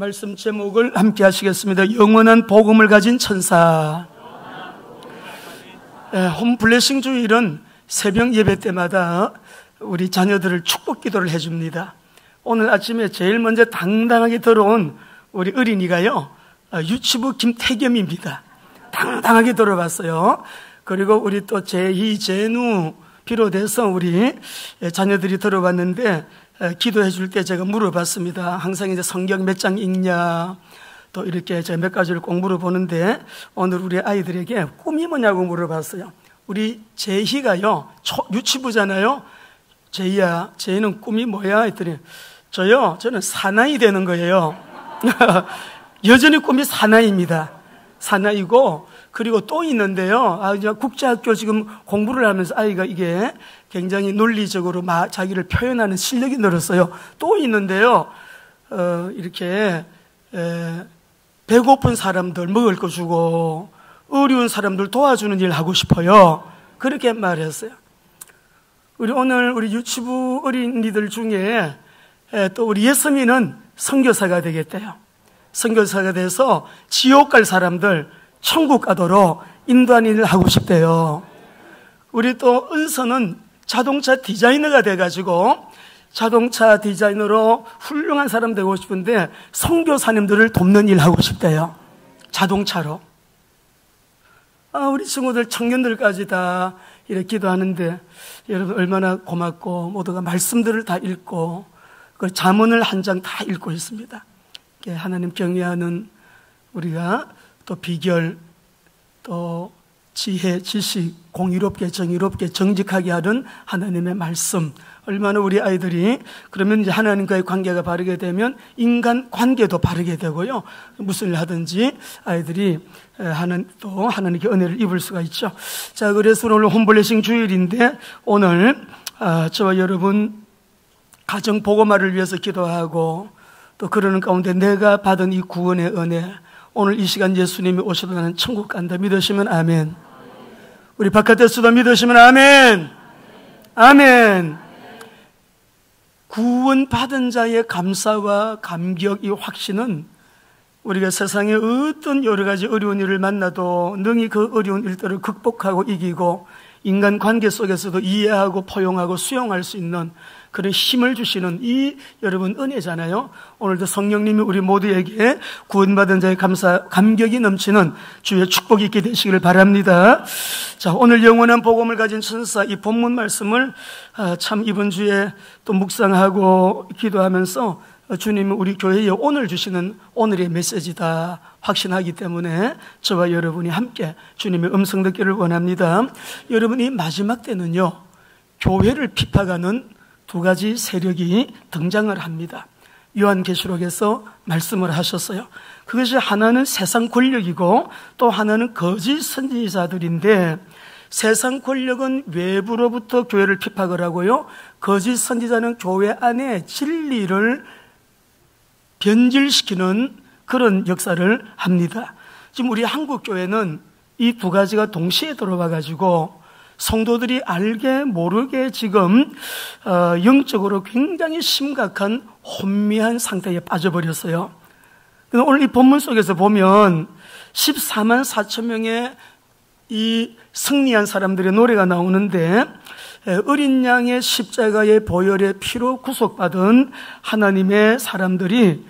말씀 제목을 함께 하시겠습니다. 영원한 복음을 가진 천사. 홈블레싱 주일은 새벽 예배 때마다 우리 자녀들을 축복 기도를 해줍니다. 오늘 아침에 제일 먼저 당당하게 들어온 우리 어린이가요, 유치부 김태겸입니다. 당당하게 들어봤어요. 그리고 우리 또 제2, 제누 비롯해서 우리 자녀들이 들어봤는데, 기도해 줄 때 제가 물어봤습니다. 항상 이제 성경 몇 장 읽냐, 또 이렇게 제가 몇 가지를 꼭 물어보는데, 오늘 우리 아이들에게 꿈이 뭐냐고 물어봤어요. 우리 제희가요, 유치부잖아요. 제희야, 제희는 꿈이 뭐야? 했더니, 저는 사나이 되는 거예요. 여전히 꿈이 사나이입니다. 사나이고, 그리고 또 있는데요. 국제학교 지금 공부를 하면서 아이가 이게 굉장히 논리적으로 자기를 표현하는 실력이 늘었어요. 또 있는데요. 이렇게 배고픈 사람들 먹을 거 주고 어려운 사람들 도와주는 일 하고 싶어요. 그렇게 말했어요. 오늘 우리 유치부 어린이들 중에 또 우리 예스미는 선교사가 되겠대요. 선교사가 돼서 지옥 갈 사람들 천국 가도록 인도하는 일을 하고 싶대요. 우리 또 은서는 자동차 디자이너가 돼가지고 자동차 디자이너로 훌륭한 사람 되고 싶은데 선교사님들을 돕는 일 하고 싶대요. 자동차로. 우리 친구들 청년들까지 다 이렇게 기도하는데 여러분 얼마나 고맙고 모두가 말씀들을 다 읽고 그 잠언을 한 장 다 읽고 있습니다. 하나님 경외하는 우리가 또 비결, 또 지혜, 지식, 공의롭게, 정의롭게, 정직하게 하는 하나님의 말씀. 얼마나 우리 아이들이 그러면 이제 하나님과의 관계가 바르게 되면 인간 관계도 바르게 되고요. 무슨 일 하든지 아이들이 또 하나님께 은혜를 입을 수가 있죠. 자, 그래서 오늘 홈블레싱 주일인데 오늘 저와 여러분 가정 복음화를 위해서 기도하고 또 그러는 가운데 내가 받은 이 구원의 은혜, 오늘 이 시간 예수님이 오셔도 나는 천국 간다 믿으시면 아멘. 우리 바깥에서도 믿으시면 아멘. 아멘. 구원받은 자의 감사와 감격, 이 확신은 우리가 세상에 어떤 여러 가지 어려운 일을 만나도 능히 그 어려운 일들을 극복하고 이기고 인간 관계 속에서도 이해하고 포용하고 수용할 수 있는 그런 힘을 주시는 이 여러분 은혜잖아요. 오늘도 성령님이 우리 모두에게 구원받은 자의 감격이 넘치는 주의 축복이 있게 되시기를 바랍니다. 자, 오늘 영원한 복음을 가진 천사, 이 본문 말씀을 참 이번 주에 또 묵상하고 기도하면서 주님이 우리 교회에 오늘 주시는 오늘의 메시지다 확신하기 때문에 저와 여러분이 함께 주님의 음성 듣기를 원합니다. 여러분이 마지막 때는요, 교회를 핍박하는 두 가지 세력이 등장을 합니다. 요한계시록에서 말씀을 하셨어요. 그것이 하나는 세상 권력이고 또 하나는 거짓 선지자들인데, 세상 권력은 외부로부터 교회를 핍박을 하고요, 거짓 선지자는 교회 안에 진리를 변질시키는 그런 역사를 합니다. 지금 우리 한국교회는 이 두 가지가 동시에 들어와 가지고 성도들이 알게 모르게 지금 영적으로 굉장히 심각한 혼미한 상태에 빠져버렸어요. 오늘 이 본문 속에서 보면 14만 4천 명의 이 승리한 사람들의 노래가 나오는데, 어린 양의 십자가의 보혈의 피로 구속받은 하나님의 사람들이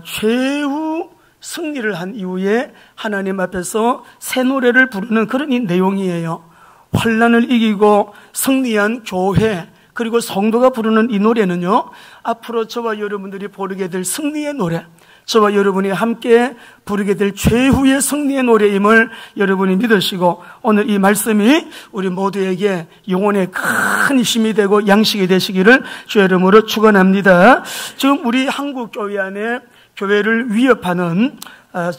최후 승리를 한 이후에 하나님 앞에서 새 노래를 부르는 그런 이 내용이에요. 환난을 이기고 승리한 교회, 그리고 성도가 부르는 이 노래는요, 앞으로 저와 여러분들이 부르게 될 승리의 노래, 저와 여러분이 함께 부르게 될 최후의 승리의 노래임을 여러분이 믿으시고, 오늘 이 말씀이 우리 모두에게 영혼의 큰 힘이 되고 양식이 되시기를 주의 이름으로 축원합니다. 지금 우리 한국 교회 안에 교회를 위협하는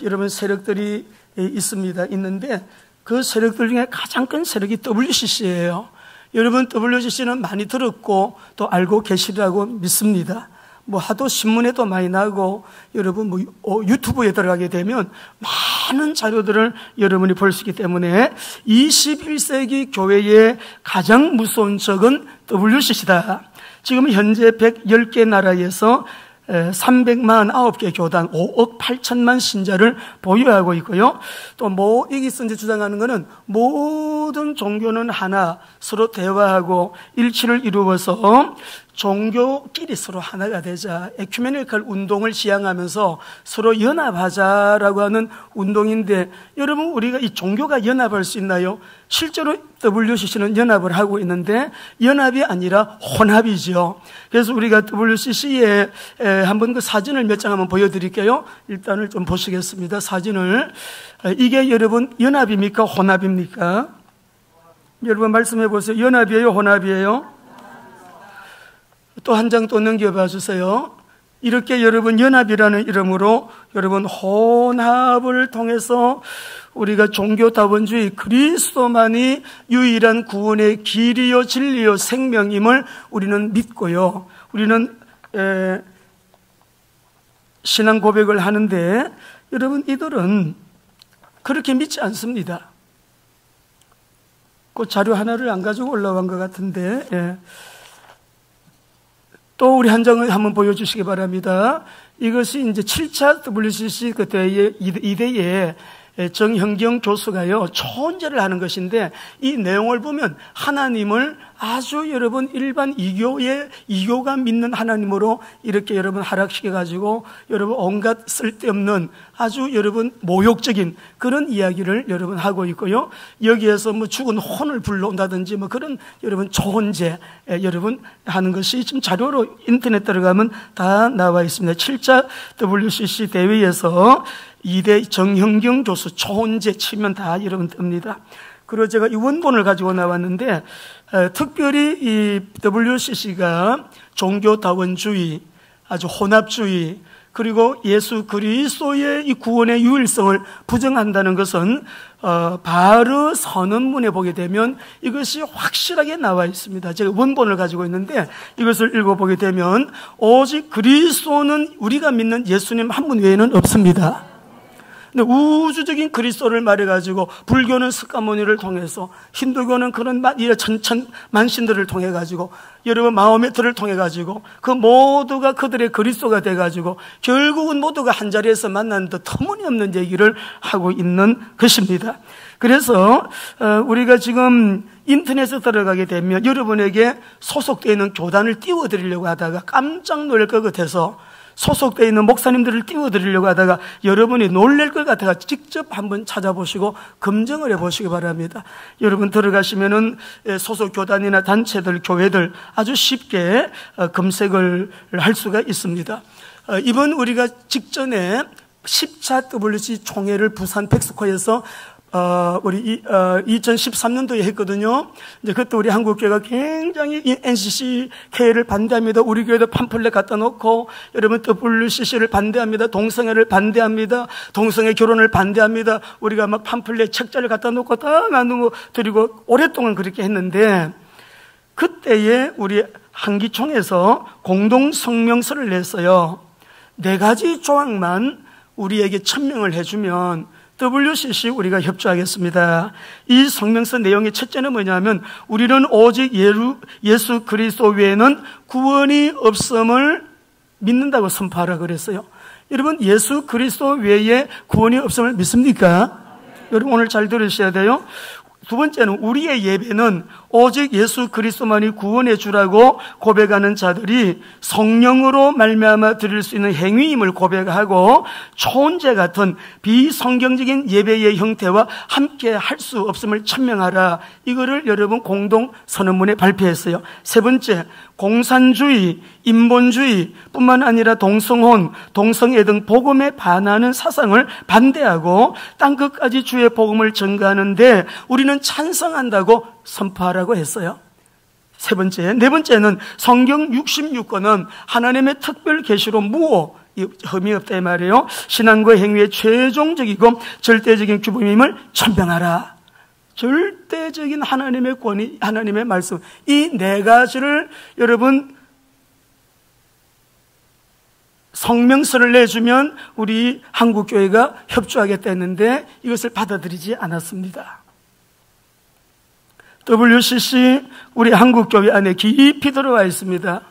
여러분 세력들이 있는데, 그 세력들 중에 가장 큰 세력이 WCC예요. 여러분 WCC는 많이 들었고 또 알고 계시리라고 믿습니다. 하도 신문에도 많이 나고, 여러분 유튜브에 들어가게 되면 많은 자료들을 여러분이 볼 수 있기 때문에 21세기 교회의 가장 무서운 적은 WCC다. 지금 현재 110개 나라에서 349개 교단 5억 8천만 신자를 보유하고 있고요. 또 여기서 이제 주장하는 것은 모든 종교는 하나, 서로 대화하고 일치를 이루어서 종교끼리 서로 하나가 되자, 에큐메니컬 운동을 지향하면서 서로 연합하자라고 하는 운동인데, 여러분 우리가 이 종교가 연합할 수 있나요? 실제로 WCC는 연합을 하고 있는데 연합이 아니라 혼합이죠. 그래서 우리가 WCC에 한번 그 사진을 몇 장 한번 보여드릴게요. 일단을 좀 보시겠습니다. 사진을. 이게 여러분 연합입니까? 혼합입니까? 여러분 말씀해 보세요. 연합이에요? 혼합이에요? 또 한 장 또 넘겨봐 주세요. 이렇게 여러분 연합이라는 이름으로 여러분 혼합을 통해서 우리가 종교다원주의 그리스도만이 유일한 구원의 길이요 진리요 생명임을 우리는 믿고요. 우리는 신앙 고백을 하는데 여러분 이들은 그렇게 믿지 않습니다. 그 자료 하나를 안 가지고 올라간 것 같은데 또 우리 한 장을 한번 보여주시기 바랍니다. 이것이 이제 7차 WCC 그때의 이대에 정형경 교수가요, 초언제를 하는 것인데, 이 내용을 보면 하나님을 아주 여러분 일반 이교가 믿는 하나님으로 이렇게 여러분 하락시켜가지고 여러분 온갖 쓸데없는 아주 여러분 모욕적인 그런 이야기를 여러분 하고 있고요. 여기에서 뭐 죽은 혼을 불러온다든지 뭐 그런 여러분 초언제 여러분 하는 것이 지금 자료로 인터넷 들어가면 다 나와 있습니다. 7차 WCC 대회에서 2대 정형경 교수 초언제 치면 다 여러분 뜹니다. 그리고 제가 이 원본을 가지고 나왔는데 특별히 이 WCC가 종교다원주의, 아주 혼합주의, 그리고 예수 그리스도의 이 구원의 유일성을 부정한다는 것은 바르 선언문에 보게 되면 이것이 확실하게 나와 있습니다. 제가 원본을 가지고 있는데 이것을 읽어보게 되면 오직 그리스도는 우리가 믿는 예수님 한 분 외에는 없습니다. 근데 우주적인 그리스도를 말해가지고 불교는 스카모니를 통해서, 힌두교는 그런 천천만신들을 통해가지고, 여러분 마호메트를 통해가지고 그 모두가 그들의 그리스도가 돼가지고 결국은 모두가 한 자리에서 만나는 듯 터무니없는 얘기를 하고 있는 것입니다. 그래서 우리가 지금 인터넷에 들어가게 되면 여러분에게 소속되어 있는 교단을 띄워드리려고 하다가 깜짝 놀랄 것 같아서, 소속되어 있는 목사님들을 띄워드리려고 하다가 여러분이 놀랄 것 같아서 직접 한번 찾아보시고 검증을 해보시기 바랍니다. 여러분 들어가시면은 소속 교단이나 단체들, 교회들 아주 쉽게 검색을 할 수가 있습니다. 이번 우리가 직전에 10차 WC 총회를 부산 팩스코에서 우리 2013년도에 했거든요. 이제 그때 우리 한국교회가 굉장히 이 NCCK를 반대합니다. 우리 교회도 팜플렛 갖다 놓고, 여러분 WCC를 반대합니다. 동성애를 반대합니다. 동성애 결혼을 반대합니다. 우리가 막 팜플렛 책자를 갖다 놓고 다 나누고 드리고 오랫동안 그렇게 했는데, 그때에 우리 한기총에서 공동 성명서를 냈어요. 4가지 조항만 우리에게 천명을 해주면 WCC 우리가 협조하겠습니다. 이 성명서 내용의 첫째는 뭐냐면, 우리는 오직 예수 그리스도 외에는 구원이 없음을 믿는다고 선포하라 그랬어요. 여러분 예수 그리스도 외에 구원이 없음을 믿습니까? 여러분 오늘 잘 들으셔야 돼요. 두 번째는 우리의 예배는 오직 예수 그리스도만이 구원해 주라고 고백하는 자들이 성령으로 말미암아 드릴 수 있는 행위임을 고백하고, 초언제 같은 비성경적인 예배의 형태와 함께 할 수 없음을 천명하라. 이거를 여러분 공동 선언문에 발표했어요. 세 번째, 공산주의, 인본주의 뿐만 아니라 동성혼, 동성애 등 복음에 반하는 사상을 반대하고 땅끝까지 주의 복음을 전가하는데 우리는 찬성한다고 선포하라고 했어요. 세 번째. 네 번째는 성경 66권은 하나님의 특별 계시로 무오, 흠이 없다 이 말이에요. 신앙과 행위의 최종적이고 절대적인 규범임을 천명하라. 절대적인 하나님의 권위, 하나님의 말씀, 이 4가지를 여러분 성명서를 내주면 우리 한국교회가 협조하겠다 했는데 이것을 받아들이지 않았습니다. WCC 우리 한국교회 안에 깊이 들어와 있습니다.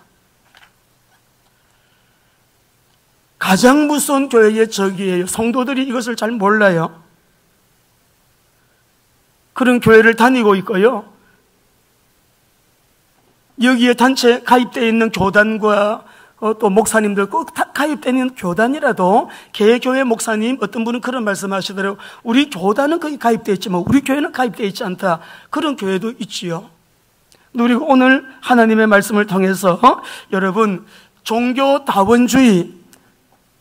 가장 무서운 교회의 적이에요. 성도들이 이것을 잘 몰라요. 그런 교회를 다니고 있고요. 여기에 단체에 가입되어 있는 교단과 또 목사님들 꼭 다 가입되어 있는 교단이라도 개교회 목사님 어떤 분은 그런 말씀하시더라고요. 우리 교단은 거기 가입되어 있지만 우리 교회는 가입되어 있지 않다. 그런 교회도 있지요. 그리고 오늘 하나님의 말씀을 통해서 여러분 종교다원주의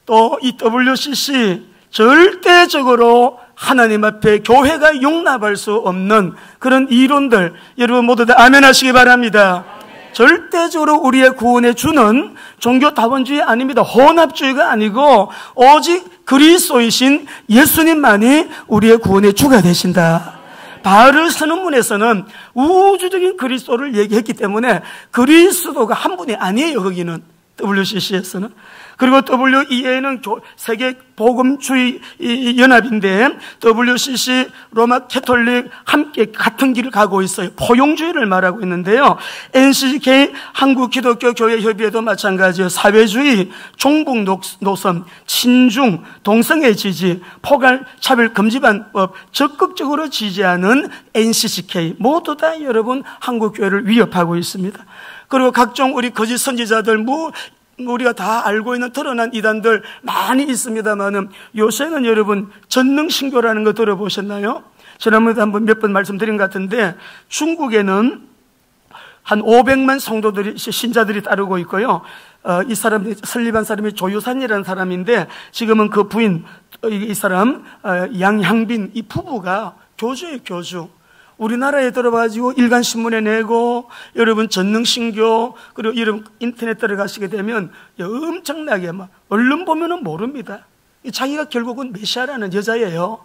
또 이 WCC 절대적으로 하나님 앞에 교회가 용납할 수 없는 그런 이론들 여러분 모두 다 아멘 하시기 바랍니다. 절대적으로 우리의 구원에 주는 종교다원주의 아닙니다. 혼합주의가 아니고 오직 그리스도이신 예수님만이 우리의 구원의 주가 되신다. 바울 선언문에서는 우주적인 그리스도를 얘기했기 때문에 그리스도가 한 분이 아니에요. 거기는 WCC에서는. 그리고 WEA는 세계 복음주의 연합인데 WCC, 로마 캐톨릭 함께 같은 길을 가고 있어요. 포용주의를 말하고 있는데요. NCK 한국기독교교회협의회도 마찬가지예요. 사회주의, 종북 노선, 친중, 동성애 지지, 포괄 차별 금지반법 적극적으로 지지하는 NCCK 모두 다 여러분 한국교회를 위협하고 있습니다. 그리고 각종 우리 거짓 선지자들 우리가 다 알고 있는 드러난 이단들 많이 있습니다만은 요새는 여러분 전능신교라는 거 들어보셨나요? 지난번에 한번 몇 번 말씀드린 것 같은데 중국에는 한 500만 성도들이 신자들이 따르고 있고요. 이 사람이 설립한 사람이 조유산이라는 사람인데 지금은 그 부인 이 사람 양향빈 이 부부가 교주예요. 교주. 우리나라에 들어가지고 일간신문에 내고 여러분 전능신교 그리고 여러분 인터넷 들어가시게 되면 엄청나게 막 얼른 보면은 모릅니다. 자기가 결국은 메시아라는 여자예요.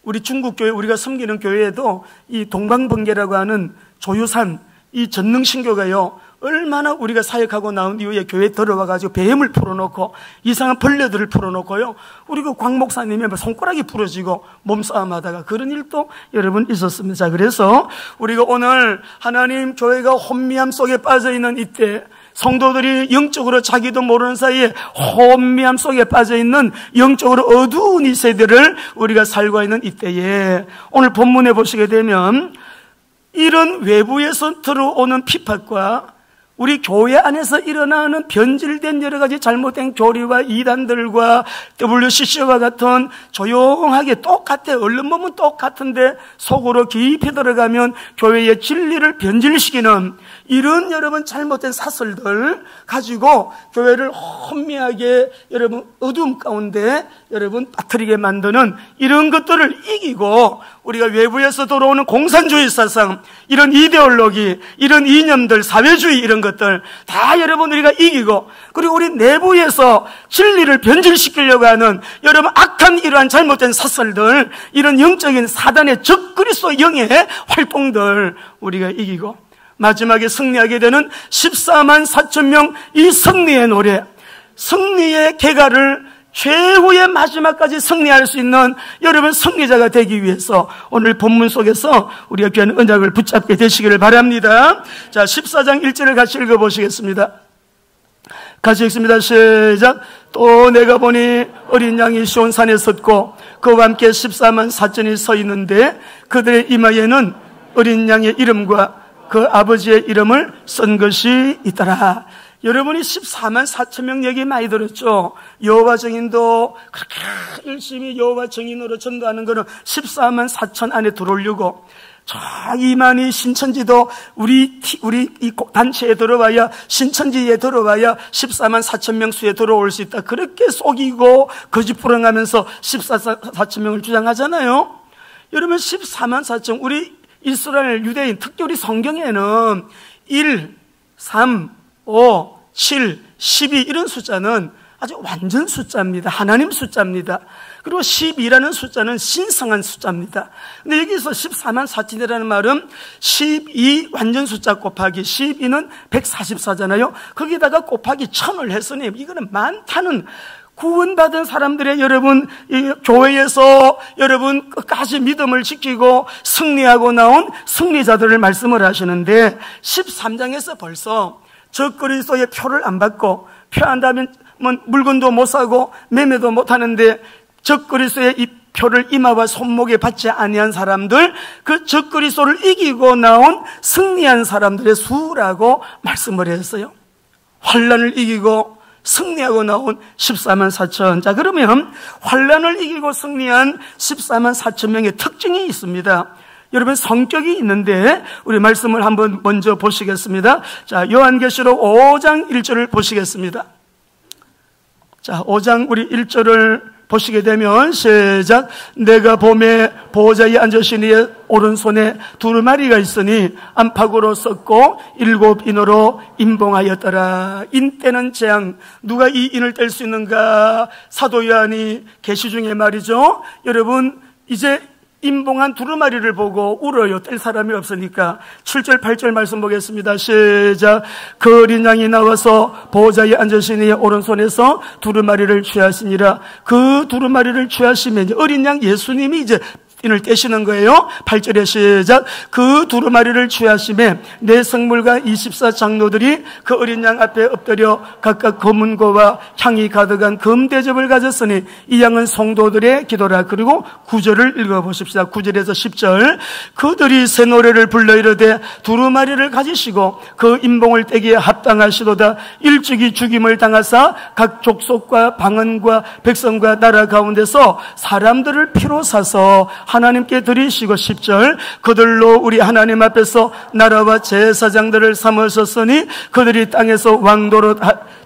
우리 중국교회 우리가 섬기는 교회에도 이 동방번개라고 하는 조유산 이 전능신교가요 얼마나 우리가 사역하고 나온 이후에 교회에 들어와가지고 뱀을 풀어놓고 이상한 벌레들을 풀어놓고요. 우리 그 광 목사님의 손가락이 부러지고 몸싸움하다가 그런 일도 여러분 있었습니다. 자, 그래서 우리가 오늘 하나님 교회가 혼미함 속에 빠져있는 이때 성도들이 영적으로 자기도 모르는 사이에 혼미함 속에 빠져있는 영적으로 어두운 이 세대를 우리가 살고 있는 이때에 오늘 본문에 보시게 되면 이런 외부에서 들어오는 핍박과 우리 교회 안에서 일어나는 변질된 여러 가지 잘못된 교리와 이단들과 WCC와 같은 조용하게 똑같아 얼른 보면 똑같은데 속으로 깊이 들어가면 교회의 진리를 변질시키는 이런 여러분 잘못된 사설들 가지고 교회를 혼미하게 여러분 어둠 가운데 여러분 빠뜨리게 만드는 이런 것들을 이기고 우리가 외부에서 들어오는 공산주의 사상 이런 이데올로기 이런 이념들 사회주의 이런 것들 다 여러분 우리가 이기고 그리고 우리 내부에서 진리를 변질시키려고 하는 여러분 악한 이러한 잘못된 사설들 이런 영적인 사단의 적그리스도 영의 활동들 우리가 이기고 마지막에 승리하게 되는 14만 4천 명 이 승리의 노래 승리의 개가를 최후의 마지막까지 승리할 수 있는 여러분 승리자가 되기 위해서 오늘 본문 속에서 우리가 귀한 언약을 붙잡게 되시기를 바랍니다. 자, 14장 1절을 같이 읽어보시겠습니다. 같이 읽습니다. 시작. 또 내가 보니 어린 양이 시온산에 섰고 그와 함께 14만 4천이 서 있는데 그들의 이마에는 어린 양의 이름과 그 아버지의 이름을 쓴 것이 있더라. 여러분이 14만 4천 명 얘기 많이 들었죠. 여호와 증인도 그렇게 열심히 여호와 증인으로 전도하는 거는 14만 4천 안에 들어오려고 저 이만희 신천지도 우리 이 단체에 들어와야 신천지에 들어와야 14만 4천 명 수에 들어올 수 있다. 그렇게 속이고 거짓 부렁하면서 14만 4천 명을 주장하잖아요. 여러분 14만 4천 우리 이스라엘 유대인 특별히 성경에는 1, 3, 5, 7, 12 이런 숫자는 아주 완전 숫자입니다. 하나님 숫자입니다. 그리고 12라는 숫자는 신성한 숫자입니다. 근데 여기서 14만 4천이라는 말은 12 완전 숫자 곱하기 12는 144잖아요. 거기다가 곱하기 1000을 했으니 이거는 많다는 구원받은 사람들의 여러분 이 교회에서 여러분 끝까지 믿음을 지키고 승리하고 나온 승리자들을 말씀을 하시는데 13장에서 벌써 적그리스도의 표를 안 받고 표 안 물건도 못 사고 매매도 못 하는데 적그리스도의 이 표를 이마와 손목에 받지 아니한 사람들, 그 적그리스도를 이기고 나온 승리한 사람들의 수라고 말씀을 했어요. 환난을 이기고 승리하고 나온 14만 4천. 자, 그러면 환난을 이기고 승리한 14만 4천 명의 특징이 있습니다. 여러분, 성격이 있는데 우리 말씀을 한번 먼저 보시겠습니다. 자, 요한계시록 5장 1절을 보시겠습니다. 자, 5장 우리 1절을 보시게 되면 시작. 내가 봄에 보호자에 앉으신 이의 오른손에 두루마리가 있으니 안팎으로 썼고 7인으로 인봉하였더라. 인 때는 재앙. 누가 이 인을 뗄 수 있는가? 사도 요한이 계시 중에 말이죠. 여러분, 이제 인봉한 두루마리를 보고 울어요. 뗄 사람이 없으니까. 7절 8절 말씀 보겠습니다. 시작. 그 어린 양이 나와서 보호자에 앉으신 이의 오른손에서 두루마리를 취하시니라. 그 두루마리를 취하시면 어린 양 예수님이 이제 인을 떼시는 거예요. 8절의 시작. 그 두루마리를 취하심에 내 성물과 24장로들이 그 어린 양 앞에 엎드려 각각 검은고와 향이 가득한 금대접을 가졌으니 이 양은 성도들의 기도라. 그리고 9절을 읽어보십시다. 9절에서 10절. 그들이 새 노래를 불러 이르되 두루마리를 가지시고 그 인봉을 떼기에 합당하시도다. 일찍이 죽임을 당하사 각 족속과 방언과 백성과 나라 가운데서 사람들을 피로 사서 하나님께 드리시고 10절. 그들로 우리 하나님 앞에서 나라와 제사장들을 삼으셨으니 그들이 땅에서 왕도로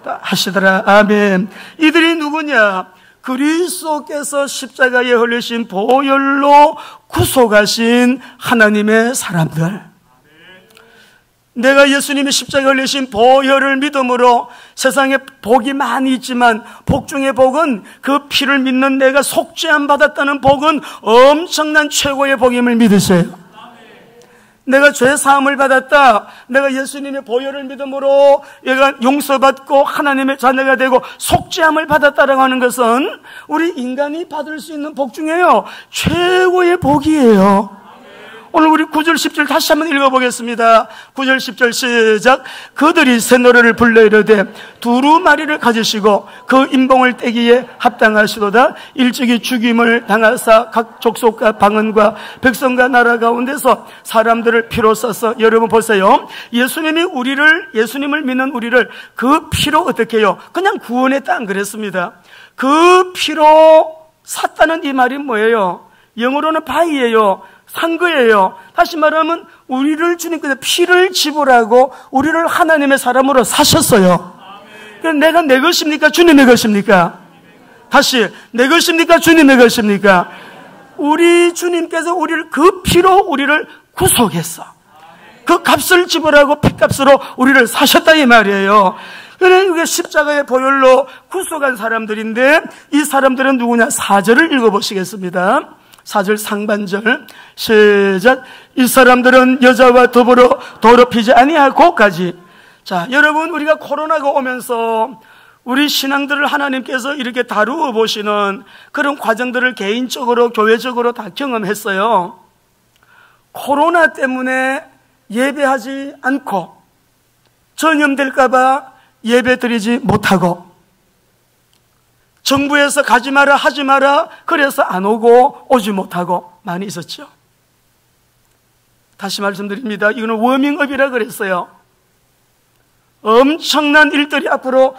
하시더라. 아멘. 이들이 누구냐? 그리스도께서 십자가에 흘리신 보혈로 구속하신 하나님의 사람들. 내가 예수님이 십자가에 흘리신 보혈을 믿음으로 세상에 복이 많이 있지만 복 중에 복은 그 피를 믿는 내가 속죄함 받았다는 복은 엄청난 최고의 복임을 믿으세요. 내가 죄 사함을 받았다. 내가 예수님의 보혈을 믿음으로 얘가 용서받고 하나님의 자녀가 되고 속죄함을 받았다라고 하는 것은 우리 인간이 받을 수 있는 복 중에요 최고의 복이에요. 오늘 우리 9절 10절 다시 한번 읽어보겠습니다. 9절 10절 시작. 그들이 새 노래를 불러 이르되 두루마리를 가지시고 그 인봉을 떼기에 합당하시도다. 일찍이 죽임을 당하사 각 족속과 방언과 백성과 나라 가운데서 사람들을 피로 써서. 여러분 보세요. 예수님을 믿는 우리를 그 피로 어떻게 해요? 그냥 구원했다 안 그랬습니다. 그 피로 샀다는 이 말이 뭐예요? 영어로는 바이예요. 산 거예요. 다시 말하면 우리를 주님께서 피를 지불하고 우리를 하나님의 사람으로 사셨어요. 내가 내 것입니까? 주님의 것입니까? 다시, 내 것입니까? 주님의 것입니까? 우리 주님께서 우리를 그 피로 우리를 구속했어. 그 값을 지불하고 피값으로 우리를 사셨다 이 말이에요. 그래, 이게 십자가의 보혈로 구속한 사람들인데 이 사람들은 누구냐? 4절을 읽어보시겠습니다. 4절 상반절 시작. 이 사람들은 여자와 더불어 더럽히지 아니하고까지. 자, 여러분, 우리가 코로나가 오면서 우리 신앙들을 하나님께서 이렇게 다루어 보시는 그런 과정들을 개인적으로 교회적으로 다 경험했어요. 코로나 때문에 예배하지 않고 전염될까 봐 예배 드리지 못하고 정부에서 가지 마라 하지 마라 그래서 안 오고 오지 못하고 많이 있었죠. 다시 말씀드립니다. 이거는 워밍업이라 그랬어요. 엄청난 일들이 앞으로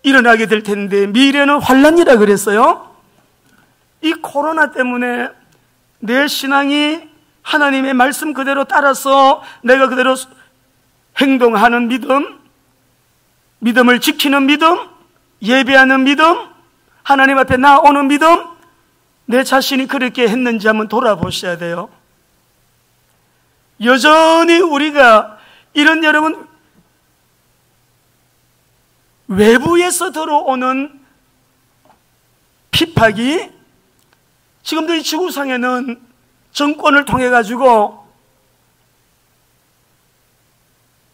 일어나게 될 텐데 미래는 환란이라 그랬어요. 이 코로나 때문에 내 신앙이 하나님의 말씀 그대로 따라서 내가 그대로 행동하는 믿음, 믿음을 지키는 믿음, 예배하는 믿음, 하나님 앞에 나오는 믿음, 내 자신이 그렇게 했는지 한번 돌아보셔야 돼요. 여전히 우리가 이런 여러분 외부에서 들어오는 핍박이 지금도 이 지구상에는 정권을 통해 가지고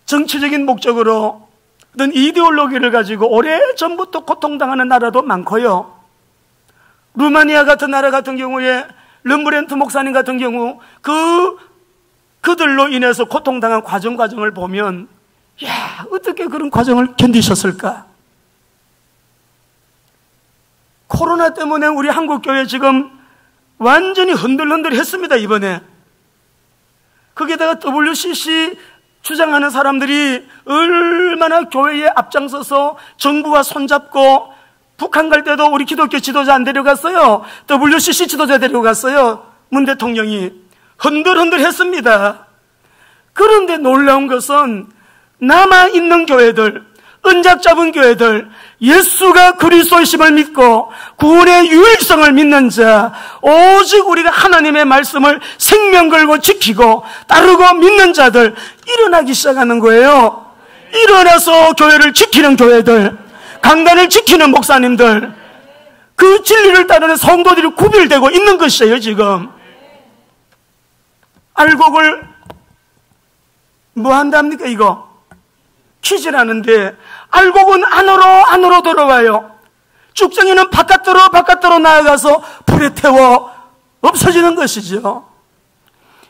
정치적인 목적으로 어떤 이데올로기를 가지고 오래전부터 고통당하는 나라도 많고요. 루마니아 같은 나라 같은 경우에 름브렌트 목사님 같은 경우 그들로 인해서 고통당한 과정을 보면 야, 어떻게 그런 과정을 견디셨을까? 코로나 때문에 우리 한국교회 지금 완전히 흔들흔들했습니다, 이번에. 거기에다가 WCC 주장하는 사람들이 얼마나 교회에 앞장서서 정부와 손잡고, 북한 갈 때도 우리 기독교 지도자 안 데려갔어요. WCC 지도자 데려갔어요. 문 대통령이. 흔들흔들했습니다. 그런데 놀라운 것은 남아있는 교회들, 은작 잡은 교회들, 예수가 그리스도이심을 믿고 구원의 유일성을 믿는 자, 오직 우리가 하나님의 말씀을 생명 걸고 지키고 따르고 믿는 자들 일어나기 시작하는 거예요. 일어나서 교회를 지키는 교회들, 강단을 지키는 목사님들, 그 진리를 따르는 성도들이 구별되고 있는 것이에요. 지금 알곡을 뭐 한답니까? 이거 퀴즈라는데, 알곡은 안으로 들어와요. 쭉정이는 바깥으로 나아가서 불에 태워 없어지는 것이죠.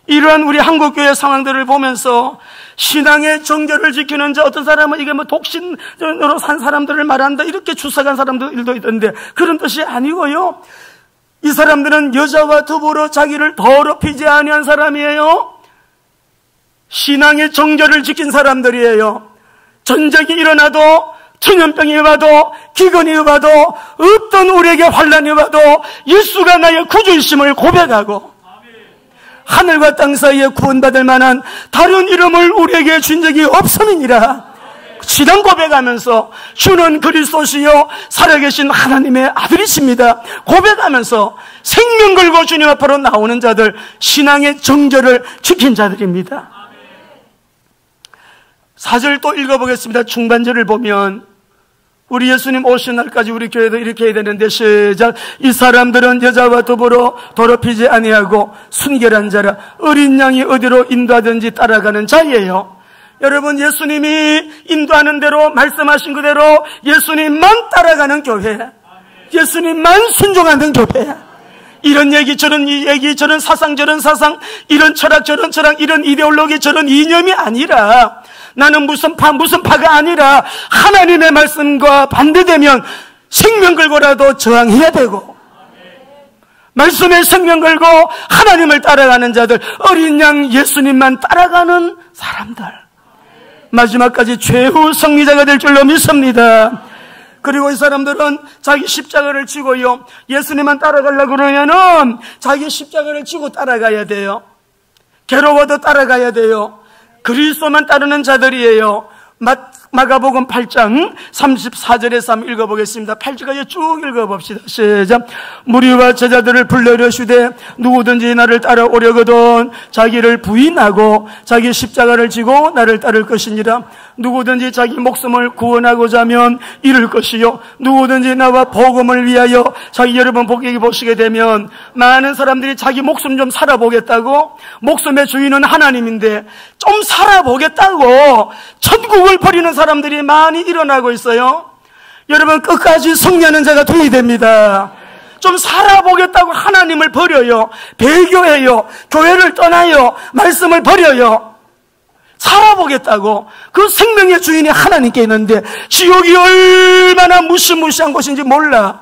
이러한 우리 한국교회 상황들을 보면서 신앙의 정결을 지키는 자, 어떤 사람은 이게 뭐 독신으로 산 사람들을 말한다, 이렇게 추석한 사람들도 있던데, 그런 뜻이 아니고요. 이 사람들은 여자와 더불어 자기를 더럽히지 아니한 사람이에요. 신앙의 정결을 지킨 사람들이에요. 전쟁이 일어나도, 천연병이 와도, 기근이 와도, 어떤 우리에게 환난이 와도 예수가 나의 구주이심을 고백하고, 하늘과 땅 사이에 구원받을 만한 다른 이름을 우리에게 준 적이 없음이니라 신앙 고백하면서, 주는 그리스도시요 살아계신 하나님의 아들이십니다 고백하면서 생명 걸고 주님 앞으로 나오는 자들, 신앙의 정결을 지킨 자들입니다. 4절 또 읽어보겠습니다. 중반절을 보면, 우리 예수님 오신 날까지 우리 교회도 이렇게 해야 되는데, 시작. 이 사람들은 여자와 더불어 더럽히지 아니하고 순결한 자라, 어린 양이 어디로 인도하든지 따라가는 자예요. 여러분, 예수님이 인도하는 대로, 말씀하신 그대로 예수님만 따라가는 교회, 예수님만 순종하는 교회. 이런 얘기 저런 얘기, 저런 사상 저런 사상, 이런 철학 저런 철학, 이런 이데올로기 저런 이념이 아니라, 나는 무슨 파가 아니라 하나님의 말씀과 반대되면 생명 걸고라도 저항해야 되고, 말씀에 생명 걸고 하나님을 따라가는 자들, 어린 양 예수님만 따라가는 사람들, 마지막까지 최후 승리자가 될 줄로 믿습니다. 그리고 이 사람들은 자기 십자가를 지고요, 예수님만 따라가려고 그러면은 자기 십자가를 지고 따라가야 돼요. 괴로워도 따라가야 돼요. 그리스도만 따르는 자들이에요. 마가복음 8장 34절에서 한번 읽어보겠습니다. 8절까지 쭉 읽어봅시다. 시작. 무리와 제자들을 불러이르시되 누구든지 나를 따라오려거든 자기를 부인하고 자기 십자가를 지고 나를 따를 것이니라. 누구든지 자기 목숨을 구원하고자 하면 잃을 것이요, 누구든지 나와 복음을 위하여 자기, 여러분 보시게 되면 많은 사람들이 자기 목숨 좀 살아보겠다고, 목숨의 주인은 하나님인데 좀 살아보겠다고 천국을 버리는 사람들이 많이 일어나고 있어요. 여러분, 끝까지 승리하는 자가 되어야 됩니다. 좀 살아보겠다고 하나님을 버려요, 배교해요, 교회를 떠나요, 말씀을 버려요. 살아보겠다고. 그 생명의 주인이 하나님께 있는데 지옥이 얼마나 무시무시한 곳인지 몰라.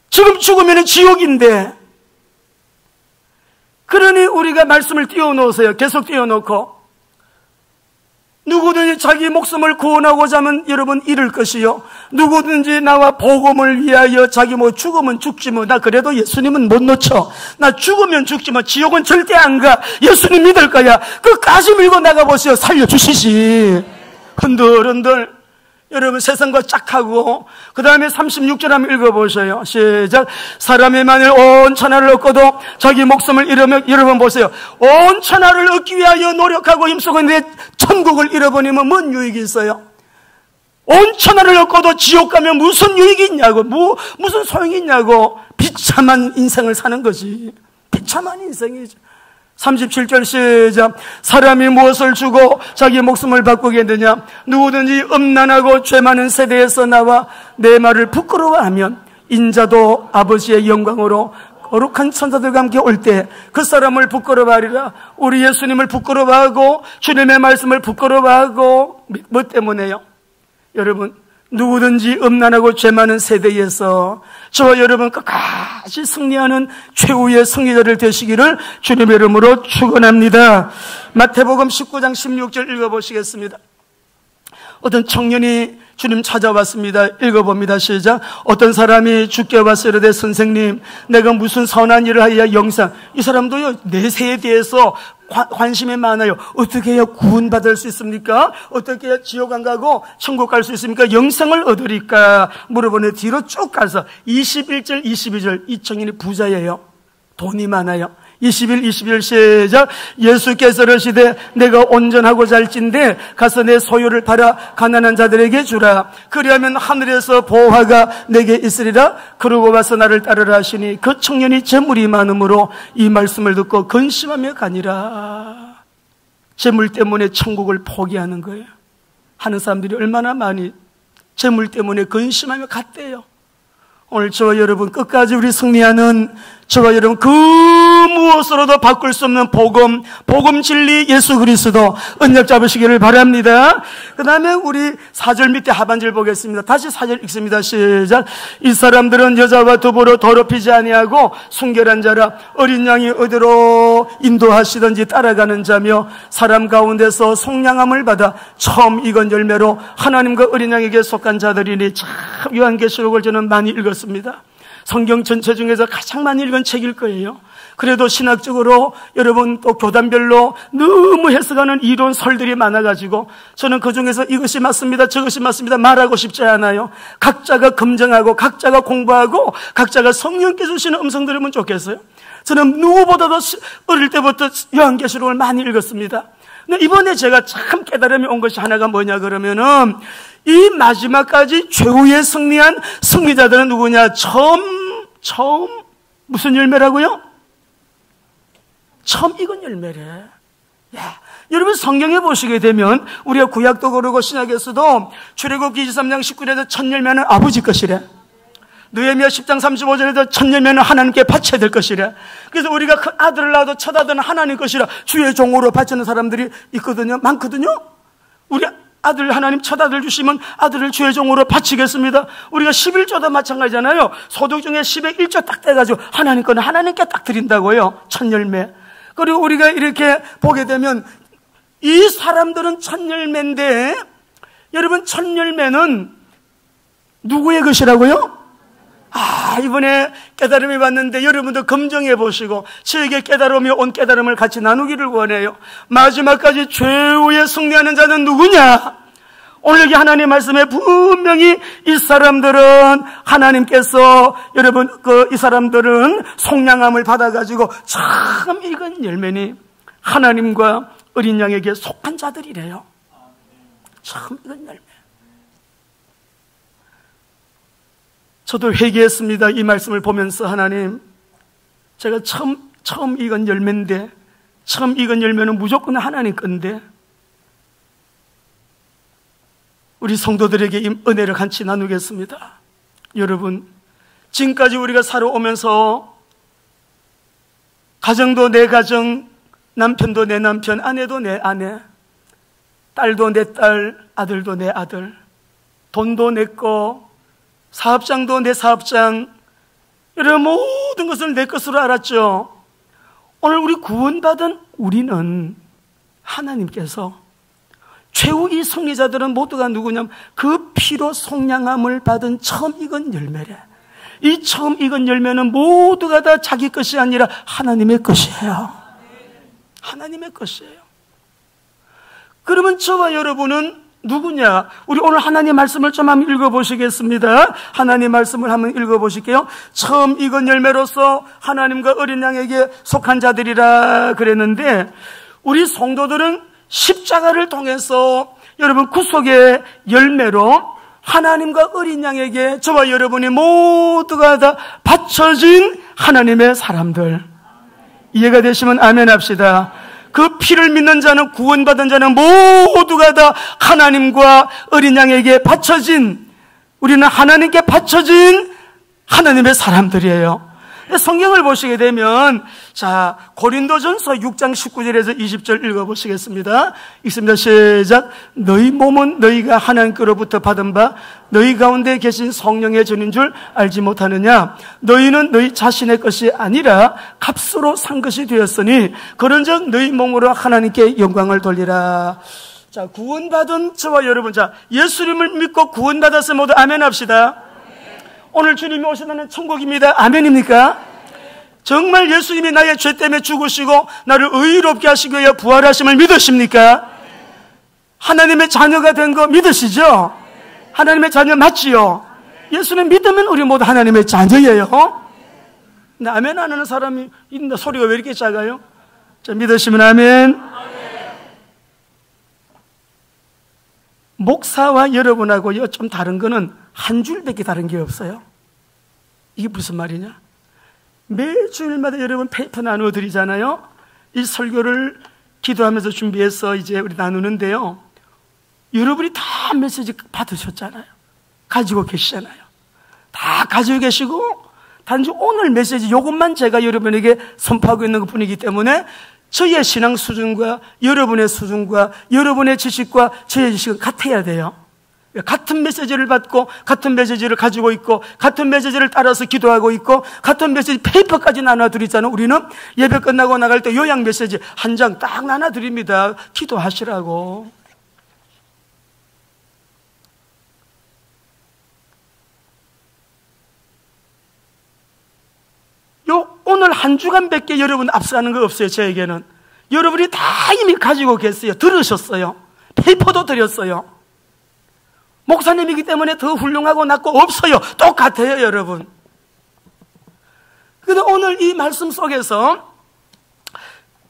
지금 죽으면 지옥인데. 그러니 우리가 말씀을 띄워놓으세요. 계속 띄워놓고, 누구든지 자기 목숨을 구원하고자 하면 여러분 잃을 것이요, 누구든지 나와 복음을 위하여 자기 죽으면 죽지 나 그래도 예수님은 못 놓쳐, 나 죽으면 죽지 지옥은 절대 안 가, 예수님 믿을 거야, 끝까지 밀고 나가보세요. 살려주시지. 흔들흔들. 여러분, 세상과 짝하고, 그 다음에 36절 한번 읽어보세요. 시작. 사람이 만일 온 천하를 얻고도 자기 목숨을 잃으면, 여러분 보세요. 온 천하를 얻기 위하여 노력하고 힘쓰고 있는데 천국을 잃어버리면 뭔 유익이 있어요? 온 천하를 얻고도 지옥 가면 무슨 유익이 있냐고, 무슨 소용이 있냐고. 비참한 인생을 사는 거지. 비참한 인생이죠. 37절 시작. 사람이 무엇을 주고 자기 목숨을 바꾸겠느냐? 누구든지 음란하고 죄 많은 세대에서 나와 내 말을 부끄러워하면 인자도 아버지의 영광으로 거룩한 천사들과 함께 올 때 그 사람을 부끄러워하리라. 우리 예수님을 부끄러워하고 주님의 말씀을 부끄러워하고 뭐 때문에요? 여러분, 누구든지 음란하고 죄 많은 세대에서 저와 여러분 끝까지 승리하는 최후의 승리자들 되시기를 주님의 이름으로 축원합니다. 마태복음 19장 16절 읽어보시겠습니다. 어떤 청년이 주님 찾아왔습니다. 읽어봅니다. 시작. 어떤 사람이 주께 와서 이르되 선생님, 내가 무슨 선한 일을 하여야 영생. 이 사람도요, 내세에 대해서 관심이 많아요. 어떻게 해야 구원받을 수 있습니까? 어떻게 해야 지옥 안 가고 천국 갈 수 있습니까? 영생을 얻으리까? 물어보니 뒤로 쭉 가서 21절, 22절 이 청년이 부자예요. 돈이 많아요. 21, 22절 시작. 예수께서 이르시되 내가 온전하고자 할진대 가서 내 소유를 팔아 가난한 자들에게 주라. 그리하면 하늘에서 보화가 내게 있으리라. 그러고 와서 나를 따르라 하시니 그 청년이 재물이 많음으로 이 말씀을 듣고 근심하며 가니라. 재물 때문에 천국을 포기하는 거예요. 하는 사람들이 얼마나 많이 재물 때문에 근심하며 갔대요. 오늘 저와 여러분 끝까지 우리 승리하는 저와 여러분 그 무엇으로도 바꿀 수 없는 복음 진리 예수 그리스도 언약 잡으시기를 바랍니다. 그 다음에 우리 4절 밑에 하반절 보겠습니다. 다시 4절 읽습니다. 시작. 이 사람들은 여자와 더불어 더럽히지 아니하고 순결한 자라. 어린 양이 어디로 인도하시든지 따라가는 자며 사람 가운데서 속량함을 받아 처음 익은 열매로 하나님과 어린 양에게 속한 자들이니. 참 요한계시록을 저는 많이 읽었습니다. 성경 전체 중에서 가장 많이 읽은 책일 거예요. 그래도 신학적으로 여러분 또 교단별로 너무 해석하는 이론 설들이 많아가지고 저는 그 중에서 이것이 맞습니다, 저것이 맞습니다 말하고 싶지 않아요. 각자가 검증하고 각자가 공부하고 각자가 성령께 주시는 음성 들으면 좋겠어요. 저는 누구보다도 어릴 때부터 요한계시록을 많이 읽었습니다. 근데 이번에 제가 참 깨달음이 온 것이 하나가 뭐냐 그러면은 이 마지막까지 최후의 승리한 승리자들은 누구냐? 처음 무슨 열매라고요? 처음 익은 열매래. 야, 여러분 성경에 보시게 되면 우리가 구약도 그러고 신약에서도 출애굽기 23장 19절에서 첫 열매는 아버지 것이래. 느헤미야 10장 35절에서 첫 열매는 하나님께 바쳐야 될 것이래. 그래서 우리가 큰 아들을 낳아도 첫 아들은 하나님 것이라 주의 종으로 바치는 사람들이 있거든요. 많거든요. 우리 아들 하나님 첫 아들 주시면 아들을 주의 종으로 바치겠습니다. 우리가 11조도 마찬가지잖아요. 소득 중에 10의 1조 딱 떼가지고 하나님 거는 하나님께 딱 드린다고요. 첫 열매. 그리고 우리가 이렇게 보게 되면 이 사람들은 첫 열매인데 여러분 첫 열매는 누구의 것이라고요? 이번에 깨달음이 왔는데 여러분도 검증해 보시고 저에게 깨달음이 온 깨달음을 같이 나누기를 원해요. 마지막까지 최후의 승리하는 자는 누구냐? 오늘 여기 하나님 말씀에 분명히 이 사람들은 하나님께서 여러분 이 사람들은 속량함을 받아가지고 참 익은 열매니 하나님과 어린 양에게 속한 자들이래요. 참 익은 열매. 저도 회개했습니다. 이 말씀을 보면서 하나님, 제가 처음 익은 열매인데, 처음 익은 열매는 무조건 하나님 건데, 우리 성도들에게 이 은혜를 같이 나누겠습니다. 여러분, 지금까지 우리가 살아오면서 가정도 내 가정, 남편도 내 남편, 아내도 내 아내, 딸도 내 딸, 아들도 내 아들, 돈도 내 거, 사업장도 내 사업장, 이런 모든 것을 내 것으로 알았죠. 오늘 우리 구원받은 우리는 하나님께서 최후 이 승리자들은 모두가 누구냐면 그 피로 속량함을 받은 처음 익은 열매래. 이 처음 익은 열매는 모두가 다 자기 것이 아니라 하나님의 것이에요. 하나님의 것이에요. 그러면 저와 여러분은 누구냐? 우리 오늘 하나님 말씀을 좀 한번 읽어보시겠습니다. 하나님 말씀을 한번 읽어보실게요. 처음 익은 열매로서 하나님과 어린 양에게 속한 자들이라 그랬는데 우리 성도들은 십자가를 통해서 여러분 구속의 열매로 하나님과 어린 양에게 저와 여러분이 모두가 다 바쳐진 하나님의 사람들. 이해가 되시면 아멘 합시다. 그 피를 믿는 자는 구원받은 자는 모두가 다 하나님과 어린 양에게 바쳐진, 우리는 하나님께 바쳐진 하나님의 사람들이에요. 성경을 보시게 되면, 자, 고린도전서 6장 19절에서 20절 읽어보시겠습니다. 읽습니다. 시작. 너희 몸은 너희가 하나님께로부터 받은 바 너희 가운데 계신 성령의 전인 줄 알지 못하느냐? 너희는 너희 자신의 것이 아니라 값으로 산 것이 되었으니 그런즉 너희 몸으로 하나님께 영광을 돌리라. 자, 구원받은 저와 여러분, 자, 예수님을 믿고 구원받았을 모두 아멘 합시다. 오늘 주님이 오시다는 천국입니다. 아멘입니까? 정말 예수님이 나의 죄 때문에 죽으시고 나를 의롭게 하시기 위해 부활하심을 믿으십니까? 하나님의 자녀가 된 거 믿으시죠? 하나님의 자녀 맞지요? 예수님 믿으면 우리 모두 하나님의 자녀예요. 근데 아멘 안 하는 사람이 있는데 소리가 왜 이렇게 작아요? 자, 믿으시면 아멘. 목사와 여러분하고 좀 다른 거는 한 줄밖에 다른 게 없어요. 이게 무슨 말이냐? 매주일마다 여러분 페이퍼 나누어 드리잖아요. 이 설교를 기도하면서 준비해서 이제 우리 나누는데요. 여러분이 다 메시지 받으셨잖아요. 가지고 계시잖아요. 다 가지고 계시고 단지 오늘 메시지 요것만 제가 여러분에게 선포하고 있는 것뿐이기 때문에 저의 신앙 수준과 여러분의 수준과 여러분의 지식과 저의 지식은 같아야 돼요. 같은 메시지를 받고 같은 메시지를 가지고 있고 같은 메시지를 따라서 기도하고 있고 같은 메시지 페이퍼까지 나눠드리잖아요. 우리는 예배 끝나고 나갈 때 요약 메시지 한 장 딱 나눠드립니다. 기도하시라고. 오늘 한 주간밖에 여러분 앞서가는 거 없어요. 저에게는 여러분이 다 이미 가지고 계세요. 들으셨어요. 페이퍼도 드렸어요. 목사님이기 때문에 더 훌륭하고 낫고 없어요. 똑같아요, 여러분. 그런데 오늘 이 말씀 속에서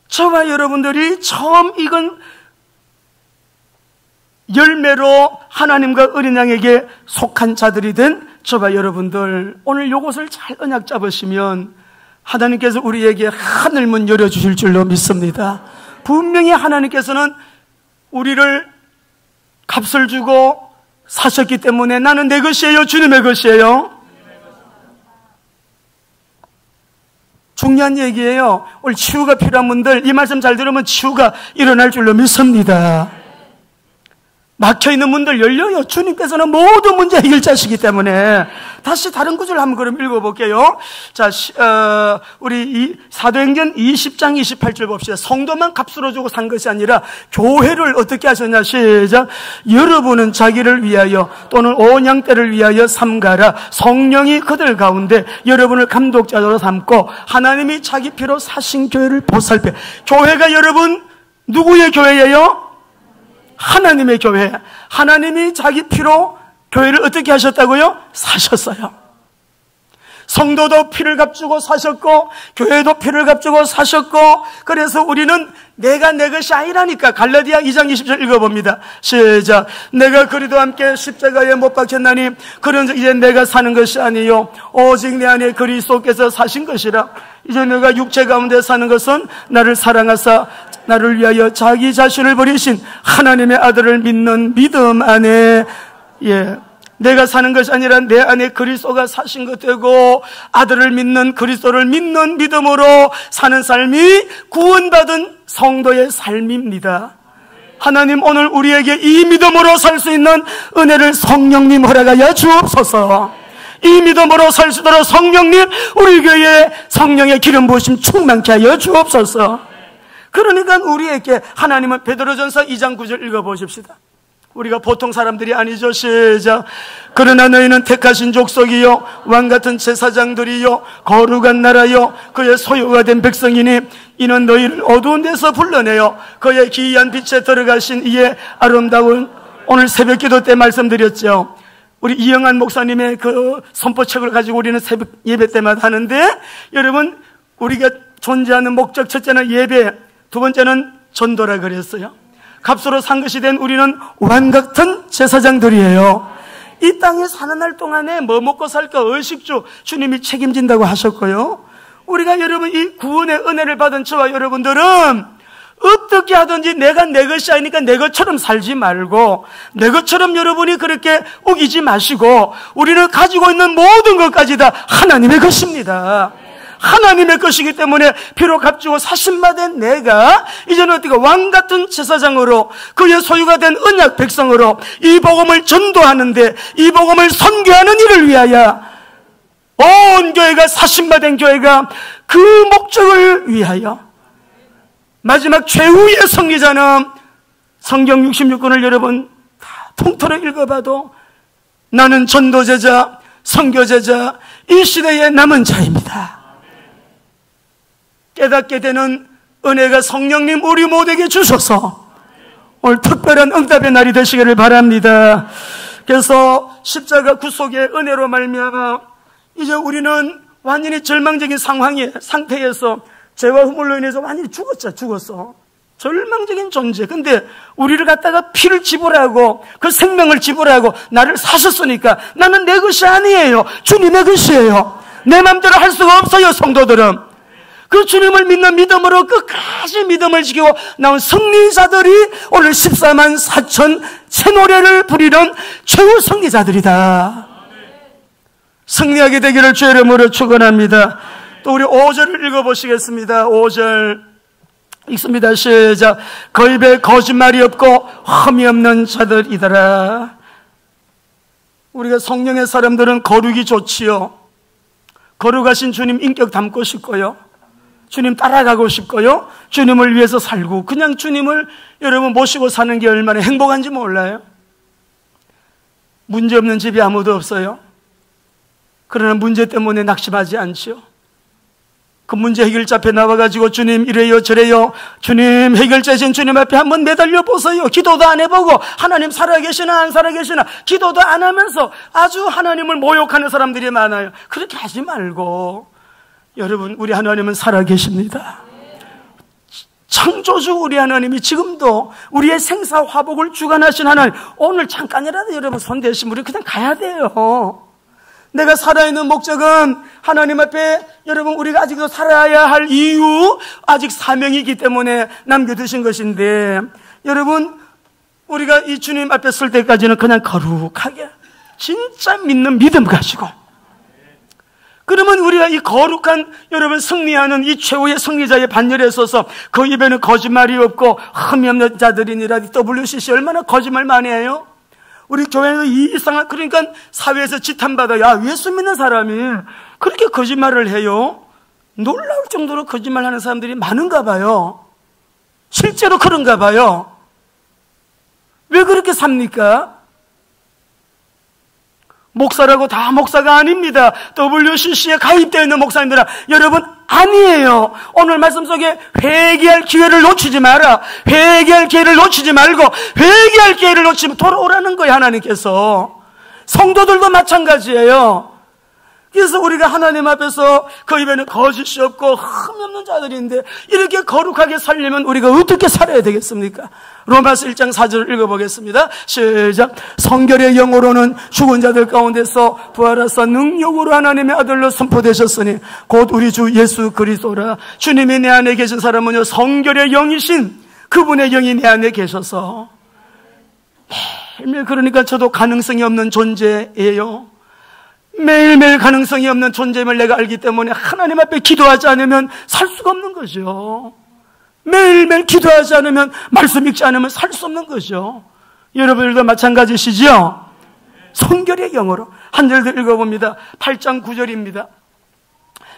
저와 여러분들이 처음 익은 열매로 하나님과 어린 양에게 속한 자들이 된 저와 여러분들, 오늘 요것을 잘 언약 잡으시면 하나님께서 우리에게 하늘문 열어주실 줄로 믿습니다. 분명히 하나님께서는 우리를 값을 주고 사셨기 때문에 나는 내 것이에요, 주님의 것이에요? 중요한 얘기예요. 오늘 치유가 필요한 분들 이 말씀 잘 들으면 치유가 일어날 줄로 믿습니다. 막혀있는 문들 열려요. 주님께서는 모든 문제 해결자시기 때문에. 다시 다른 구절 한번 그럼 읽어볼게요. 자, 우리 이 사도행전 20장 28절 봅시다. 성도만 값으로 주고 산 것이 아니라 교회를 어떻게 하셨냐. 시작. 여러분은 자기를 위하여 또는 온 양떼를 위하여 삼가라. 성령이 그들 가운데 여러분을 감독자로 삼고 하나님이 자기 피로 사신 교회를 보살펴. 교회가 여러분 누구의 교회예요? 하나님의 교회. 하나님이 자기 피로 교회를 어떻게 하셨다고요? 사셨어요. 성도도 피를 값주고 사셨고 교회도 피를 값주고 사셨고, 그래서 우리는 내가 내 것이 아니라니까. 갈라디아 2장 20절 읽어봅니다. 시작. 내가 그리스도와 함께 십자가에 못 박혔나니 그런즉 이제 내가 사는 것이 아니요 오직 내 안에 그리스도께서 사신 것이라. 이제 내가 육체 가운데 사는 것은 나를 사랑하사 나를 위하여 자기 자신을 버리신 하나님의 아들을 믿는 믿음 안에, 내가 사는 것이 아니라 내 안에 그리스도가 사신 것 되고 아들을 믿는 그리스도를 믿는 믿음으로 사는 삶이 구원받은 성도의 삶입니다. 하나님 오늘 우리에게 이 믿음으로 살 수 있는 은혜를 성령님 허락하여 주옵소서. 이 믿음으로 살 수 있도록 성령님 우리 교회에 성령의 기름 부으심 충만케 하여 주옵소서. 그러니까 우리에게 하나님은 베드로전서 2장 9절 읽어보십시다. 우리가 보통 사람들이 아니죠. 시작. 그러나 너희는 택하신 족속이요 왕같은 제사장들이요 거룩한 나라요 그의 소유가 된 백성이니 이는 너희를 어두운 데서 불러내어 그의 기이한 빛에 들어가신 이의 아름다운, 오늘 새벽기도 때 말씀드렸죠. 우리 이영환 목사님의 그 선포책을 가지고 우리는 새벽 예배 때마다 하는데, 여러분 우리가 존재하는 목적, 첫째는 예배, 두 번째는 전도라 그랬어요. 값으로 산 것이 된 우리는 왕 같은 제사장들이에요. 이 땅에 사는 날 동안에 뭐 먹고 살까 의식주 주님이 책임진다고 하셨고요. 우리가 여러분 이 구원의 은혜를 받은 저와 여러분들은 어떻게 하든지 내가 내 것이 아니니까 내 것처럼 살지 말고 내 것처럼 여러분이 그렇게 우기지 마시고 우리는 가지고 있는 모든 것까지 다 하나님의 것입니다. 하나님의 것이기 때문에 피로 값주고 사신받은 내가 이제는 어떻게 왕같은 제사장으로 그의 소유가 된 언약 백성으로 이 복음을 전도하는데, 이 복음을 선교하는 일을 위하여 온 교회가, 사신받은 교회가 그 목적을 위하여, 마지막 최후의 승리자는 성경 66권을 여러분 다 통틀어 읽어봐도 나는 전도제자, 선교제자, 이 시대의 남은 자입니다. 깨닫게 되는 은혜가 성령님 우리 모두에게 주셔서 오늘 특별한 응답의 날이 되시기를 바랍니다. 그래서 십자가 구속의 은혜로 말미암아 이제 우리는 완전히 절망적인 상태에서 죄와 허물로 인해서 완전히 죽었어. 절망적인 존재. 근데 우리를 갖다가 피를 지불하고 그 생명을 지불하고 나를 사셨으니까 나는 내 것이 아니에요. 주님의 것이에요. 내 마음대로 할 수가 없어요, 성도들은. 그 주님을 믿는 믿음으로 끝까지 믿음을 지키고 나온 승리자들이 오늘 14만 4천 새 노래를 부리는 최후 승리자들이다. 승리하게 되기를 주의 이름으로 축원합니다. 또 우리 5절을 읽어보시겠습니다. 5절 읽습니다. 시작. 그 입에 거짓말이 없고 흠이 없는 자들이더라. 우리가 성령의 사람들은 거룩이 좋지요. 거룩하신 주님 인격 담고 싶고요, 주님 따라가고 싶고요, 주님을 위해서 살고, 그냥 주님을 여러분 모시고 사는 게 얼마나 행복한지 몰라요? 문제 없는 집이 아무도 없어요. 그러나 문제 때문에 낙심하지 않지요. 그 문제 해결자 앞에 나와가지고 주님 이래요 저래요, 주님 해결자이신 주님 앞에 한번 매달려 보세요. 기도도 안 해보고 하나님 살아계시나 안 살아계시나 기도도 안 하면서 아주 하나님을 모욕하는 사람들이 많아요. 그렇게 하지 말고, 여러분 우리 하나님은 살아계십니다. 창조주 우리 하나님이 지금도 우리의 생사화복을 주관하신 하나님, 오늘 잠깐이라도 여러분 손 대시면 우리 그냥 가야 돼요. 내가 살아있는 목적은 하나님 앞에 여러분 우리가 아직도 살아야 할 이유, 아직 사명이기 때문에 남겨두신 것인데, 여러분 우리가 이 주님 앞에 설 때까지는 그냥 거룩하게 진짜 믿는 믿음 가지고, 그러면 우리가 이 거룩한 여러분 승리하는 이 최후의 승리자의 반열에 서서 그 입에는 거짓말이 없고 흠이 없는 자들이니라. WCC 얼마나 거짓말 많이 해요? 우리 교회는 이 이상한, 그러니까 사회에서 지탄받아. 야, 예수 믿는 사람이 그렇게 거짓말을 해요? 놀라울 정도로 거짓말 하는 사람들이 많은가 봐요. 실제로 그런가 봐요. 왜 그렇게 삽니까? 목사라고 다 목사가 아닙니다. WCC에 가입되어 있는 목사님들아, 여러분 아니에요. 오늘 말씀 속에 회개할 기회를 놓치지 마라. 회개할 기회를 놓치지 말고, 회개할 기회를 놓치면 돌아오라는 거예요, 하나님께서. 성도들도 마찬가지예요. 그래서 우리가 하나님 앞에서 그 입에는 거짓이 없고 흠이 없는 자들인데, 이렇게 거룩하게 살려면 우리가 어떻게 살아야 되겠습니까? 로마서 1장 4절을 읽어보겠습니다. 시작. 성결의 영으로는 죽은 자들 가운데서 부활하사 능력으로 하나님의 아들로 선포되셨으니 곧 우리 주 예수 그리스도라. 주님이 내 안에 계신 사람은요, 성결의 영이신 그분의 영이 내 안에 계셔서 매일매일, 그러니까 저도 가능성이 없는 존재예요. 매일매일 가능성이 없는 존재임을 내가 알기 때문에 하나님 앞에 기도하지 않으면 살 수가 없는 거죠. 매일매일 기도하지 않으면, 말씀 읽지 않으면 살 수 없는 거죠. 여러분들도 마찬가지시죠? 성결의 영으로 한 절 더 읽어봅니다. 8장 9절입니다.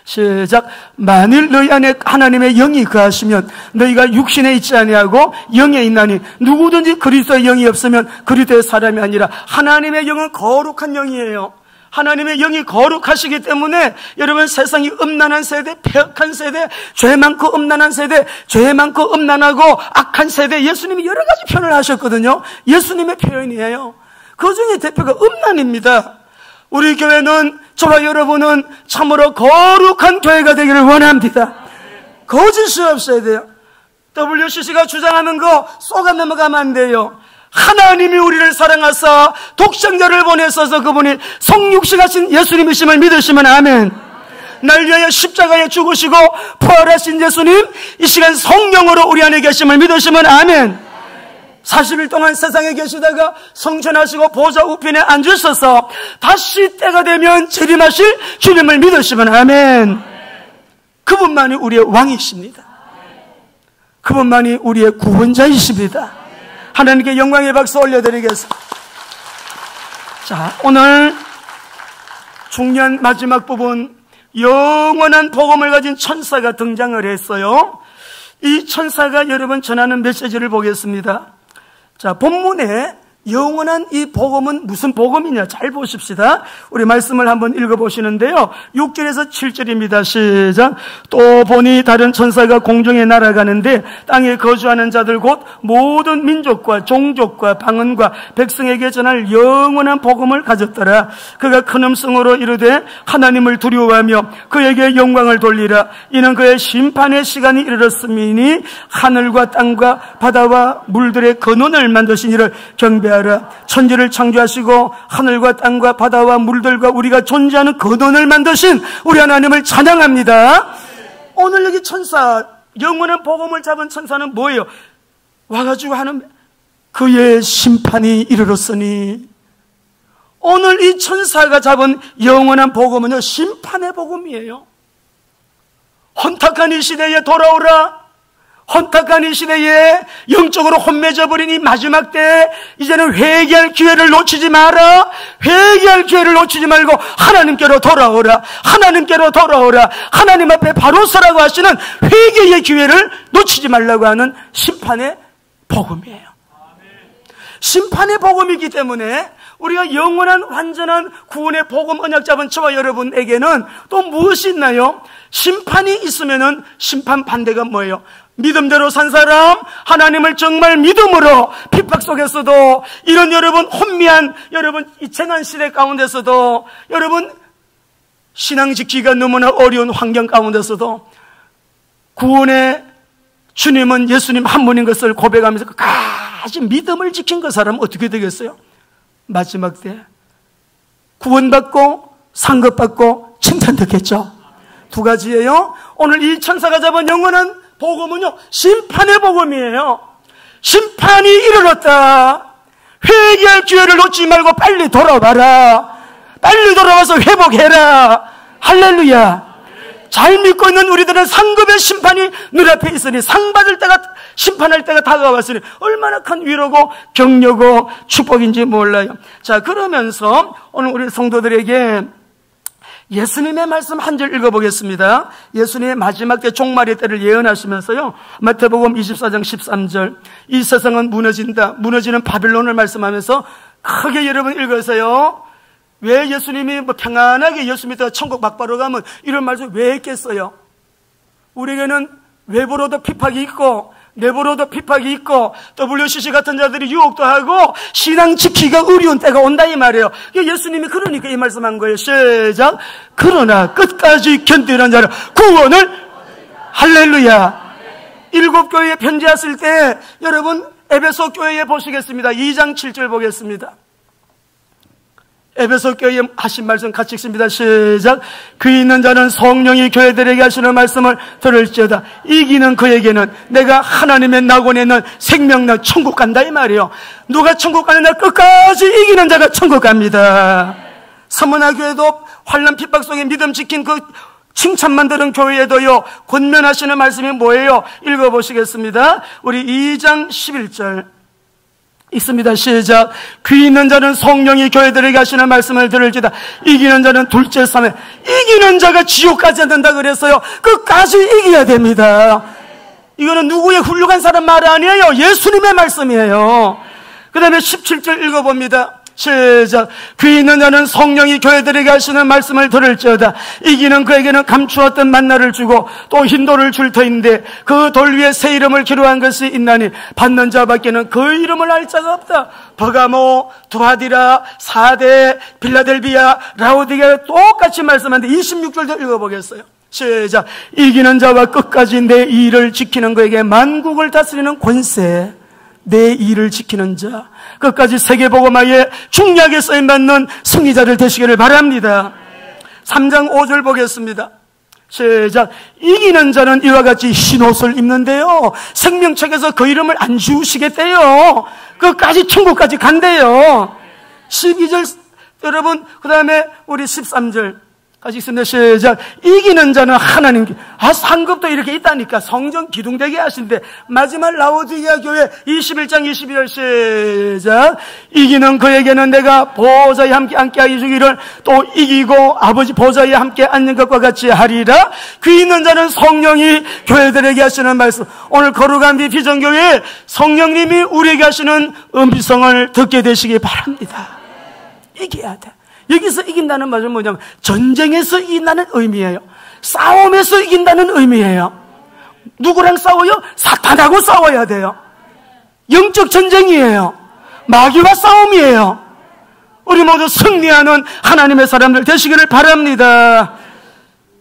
시작. 만일 너희 안에 하나님의 영이 거하시면 너희가 육신에 있지 아니하고 영에 있나니, 누구든지 그리스도의 영이 없으면 그리스도의 사람이 아니라. 하나님의 영은 거룩한 영이에요. 하나님의 영이 거룩하시기 때문에 여러분, 세상이 음란한 세대, 폐역한 세대, 죄 많고 음란한 세대, 죄 많고 음란하고 악한 세대, 예수님이 여러 가지 표현을 하셨거든요. 예수님의 표현이에요. 그 중에 대표가 음란입니다. 우리 교회는, 저와 여러분은 참으로 거룩한 교회가 되기를 원합니다. 거짓이 없어야 돼요. WCC가 주장하는 거 쏘가 넘어가면 안 돼요. 하나님이 우리를 사랑하사 독생자를 보내셔서 그분이 성육신하신 예수님이심을 믿으시면 아멘. 날 위하여 십자가에 죽으시고 부활하신 예수님, 이 시간 성령으로 우리 안에 계심을 믿으시면 아멘. 40일 동안 세상에 계시다가 성천하시고 보좌 우편에 앉으셔서 다시 때가 되면 재림하실 주님을 믿으시면 아멘. 그분만이 우리의 왕이십니다. 그분만이 우리의 구원자이십니다. 하나님께 영광의 박수 올려드리겠습니다. 자, 오늘 중요한 마지막 부분, 영원한 복음을 가진 천사가 등장을 했어요. 이 천사가 여러분 전하는 메시지를 보겠습니다. 자, 본문에 영원한 이 복음은 무슨 복음이냐 잘 보십시다. 우리 말씀을 한번 읽어보시는데요, 6절에서 7절입니다. 시작. 또 보니 다른 천사가 공중에 날아가는데 땅에 거주하는 자들 곧 모든 민족과 종족과 방언과 백성에게 전할 영원한 복음을 가졌더라. 그가 큰 음성으로 이르되 하나님을 두려워하며 그에게 영광을 돌리라. 이는 그의 심판의 시간이 이르렀음이니 하늘과 땅과 바다와 물들의 근원을 만드신 이를 경배하라. 천지를 창조하시고 하늘과 땅과 바다와 물들과 우리가 존재하는 근원을 만드신 우리 하나님을 찬양합니다. 오늘 여기 천사, 영원한 복음을 잡은 천사는 뭐예요? 와가지고 하는 그의 심판이 이르렀으니, 오늘 이 천사가 잡은 영원한 복음은요, 심판의 복음이에요. 혼탁한 이 시대에 돌아오라. 혼탁한 이 시대에 영적으로 혼매져 버린 이 마지막 때, 이제는 회개할 기회를 놓치지 마라. 회개할 기회를 놓치지 말고 하나님께로 돌아오라. 하나님께로 돌아오라. 하나님 앞에 바로 서라고 하시는 회개의 기회를 놓치지 말라고 하는 심판의 복음이에요. 심판의 복음이기 때문에 우리가 영원한 완전한 구원의 복음 언약 잡은 저와 여러분에게는 또 무엇이 있나요? 심판이 있으면은 심판 반대가 뭐예요? 믿음대로 산 사람, 하나님을 정말 믿음으로 핍박 속에서도, 이런 여러분 혼미한 여러분 이 재난 시대 가운데서도, 여러분 신앙 지키기가 너무나 어려운 환경 가운데서도 구원의 주님은 예수님 한 분인 것을 고백하면서 끝까지 믿음을 지킨 그 사람은 어떻게 되겠어요? 마지막 때 구원받고 상급받고 칭찬받겠죠. 두 가지예요. 오늘 이 천사가 잡은 영원한 복음은요, 심판의 복음이에요. 심판이 이르렀다. 회개할 기회를 놓치지 말고 빨리 돌아와라. 빨리 돌아와서 회복해라. 할렐루야. 잘 믿고 있는 우리들은 상급의 심판이 눈앞에 있으니, 상 받을 때가, 심판할 때가 다가왔으니 얼마나 큰 위로고 격려고 축복인지 몰라요. 자, 그러면서 오늘 우리 성도들에게 예수님의 말씀 한 절 읽어보겠습니다. 예수님의 마지막 때 종말의 때를 예언하시면서요, 마태복음 24장 13절, 이 세상은 무너진다, 무너지는 바빌론을 말씀하면서 크게 여러분 읽으세요. 왜 예수님이 평안하게 예수님 믿다가 천국 막바로 가면 이런 말씀 왜 했겠어요? 우리에게는 외부로도 핍박이 있고 내부로도 핍박이 있고 WCC 같은 자들이 유혹도 하고 신앙 지키기가 어려운 때가 온다 이 말이에요. 예수님이 그러니까 이 말씀한 거예요. 시작. 그러나 끝까지 견디는 자는 구원을, 할렐루야. 7교회에 편지했을 때 여러분 에베소 교회에 보시겠습니다. 2장 7절 보겠습니다. 에베소 교회에 하신 말씀 같이 읽습니다. 시작. 귀 있는 자는 성령이 교회들에게 하시는 말씀을 들을지어다. 이기는 그에게는 내가 하나님의 낙원에 있는 생명난 천국 간다 이 말이에요. 누가 천국 가는 날 끝까지 이기는 자가 천국 갑니다. 서문화 교회도 환난 핍박 속에 믿음 지킨 그 칭찬만 들은 교회에도요, 권면하시는 말씀이 뭐예요? 읽어보시겠습니다. 우리 2장 11절 있습니다. 시작. 귀 있는 자는 성령이 교회들에게 하시는 말씀을 들을지다. 이기는 자는 둘째 삶에, 이기는 자가 지옥 가지 않는다 그랬어요. 끝까지 이겨야 됩니다. 이거는 누구의 훌륭한 사람 말 아니에요. 예수님의 말씀이에요. 그 다음에 17절 읽어봅니다. 시작. 귀 있는 자는 성령이 교회들에게 하시는 말씀을 들을지어다. 이기는 그에게는 감추었던 만나를 주고 또 흰 돌을 줄 터인데 그 돌 위에 새 이름을 기록한 것이 있나니 받는 자밖에는 그 이름을 알 자가 없다. 버가모, 두아디라, 사대, 빌라델비아, 라오디게아 똑같이 말씀하는데 26절도 읽어보겠어요. 시작. 이기는 자와 끝까지 내 일을 지키는 그에게 만국을 다스리는 권세, 내 일을 지키는 자, 끝까지 세계복음화에 중요하게 쓰임받는 승리자를 되시기를 바랍니다. 3장 5절 보겠습니다. 시작. 이기는 자는 이와 같이 흰옷을 입는데요, 생명책에서 그 이름을 안 지우시겠대요. 끝까지 천국까지 간대요. 12절 여러분, 그 다음에 우리 13절 같이 있습니다. 시작. 이기는 자는 하나님께. 상급도 이렇게 있다니까. 성전 기둥되게 하신데 마지막 라오디게아 교회 21장 22절 시작. 이기는 그에게는 내가 보좌에 함께 앉게 주기를 또 이기고 아버지 보좌에 함께 앉는 것과 같이 하리라. 귀 있는 자는 성령이 교회들에게 하시는 말씀. 오늘 거룩한 비전교회에 성령님이 우리에게 하시는 음성을 듣게 되시기 바랍니다. 이겨야 돼. 여기서 이긴다는 말은 뭐냐면 전쟁에서 이긴다는 의미예요. 싸움에서 이긴다는 의미예요. 누구랑 싸워요? 사탄하고 싸워야 돼요. 영적 전쟁이에요. 마귀와 싸움이에요. 우리 모두 승리하는 하나님의 사람들 되시기를 바랍니다.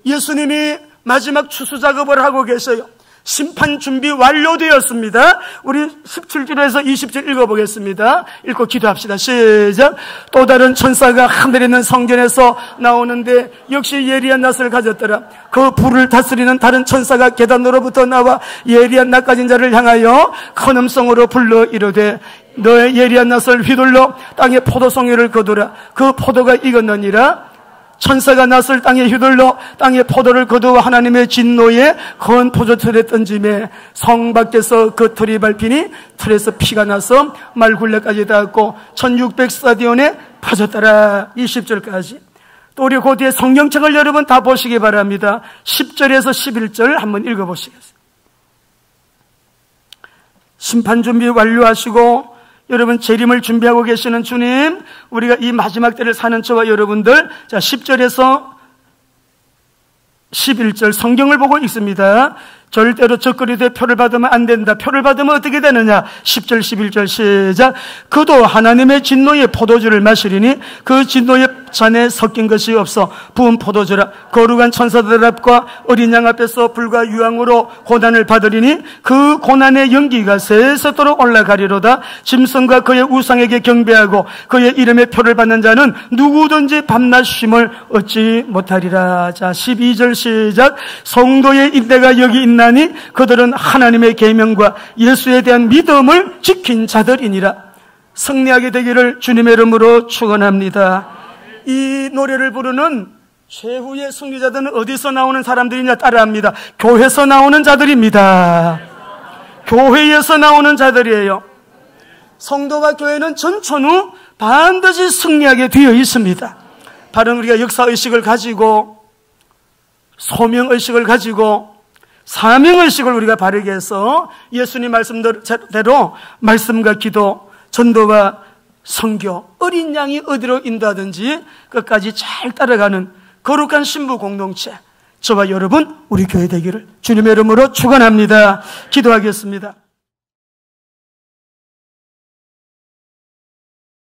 예수님이 마지막 추수 작업을 하고 계세요. 심판 준비 완료되었습니다. 우리 17절에서 20절 읽어보겠습니다. 읽고 기도합시다. 시작. 또 다른 천사가 하늘에 있는 성전에서 나오는데 역시 예리한 낫을 가졌더라. 그 불을 다스리는 다른 천사가 계단으로부터 나와 예리한 낫 가진 자를 향하여 큰 음성으로 불러 이르되 너의 예리한 낫을 휘둘러 땅에 포도송이를 거두라. 그 포도가 익었느니라. 천사가 낫을 땅에 휘둘러 땅에 포도를 거두어 하나님의 진노에 큰 포도틀에 던짐에 성 밖에서 그 틀이 밟히니 틀에서 피가 나서 말굴레까지 닿았고 1600스타디온에 빠졌더라. 20절까지. 또 우리 그 뒤에 성경책을 여러분 다 보시기 바랍니다. 10절에서 11절 한번 읽어보시겠습니다. 심판 준비 완료하시고 여러분 재림을 준비하고 계시는 주님, 우리가 이 마지막 때를 사는 저와 여러분들, 자 10절에서 11절 성경을 보고 있습니다. 절대로 적그리되 표를 받으면 안 된다. 표를 받으면 어떻게 되느냐? 10절 11절 시작. 그도 하나님의 진노의 포도주를 마시리니 그 진노의 잔에 섞인 것이 없어 부은 포도주라. 거룩한 천사들 앞과 어린 양 앞에서 불과 유황으로 고난을 받으리니 그 고난의 연기가 세세토록 올라가리로다. 짐승과 그의 우상에게 경배하고 그의 이름의 표를 받는 자는 누구든지 밤낮 쉼을 얻지 못하리라. 자 12절 시작. 성도의 인대가 여기 있나니 그들은 하나님의 계명과 예수에 대한 믿음을 지킨 자들이니라. 승리하게 되기를 주님의 이름으로 축원합니다. 이 노래를 부르는 최후의 승리자들은 어디서 나오는 사람들이냐 따라합니다. 교회에서 나오는 자들입니다. 교회에서 나오는 자들이에요. 성도와 교회는 전천후 반드시 승리하게 되어 있습니다. 바로 우리가 역사의식을 가지고 소명의식을 가지고 사명의식을 우리가 바르게 해서 예수님 말씀대로 말씀과 기도, 전도와 선교, 어린 양이 어디로 인도하든지 끝까지 잘 따라가는 거룩한 신부 공동체, 저와 여러분 우리 교회 되기를 주님의 이름으로 축원합니다. 기도하겠습니다.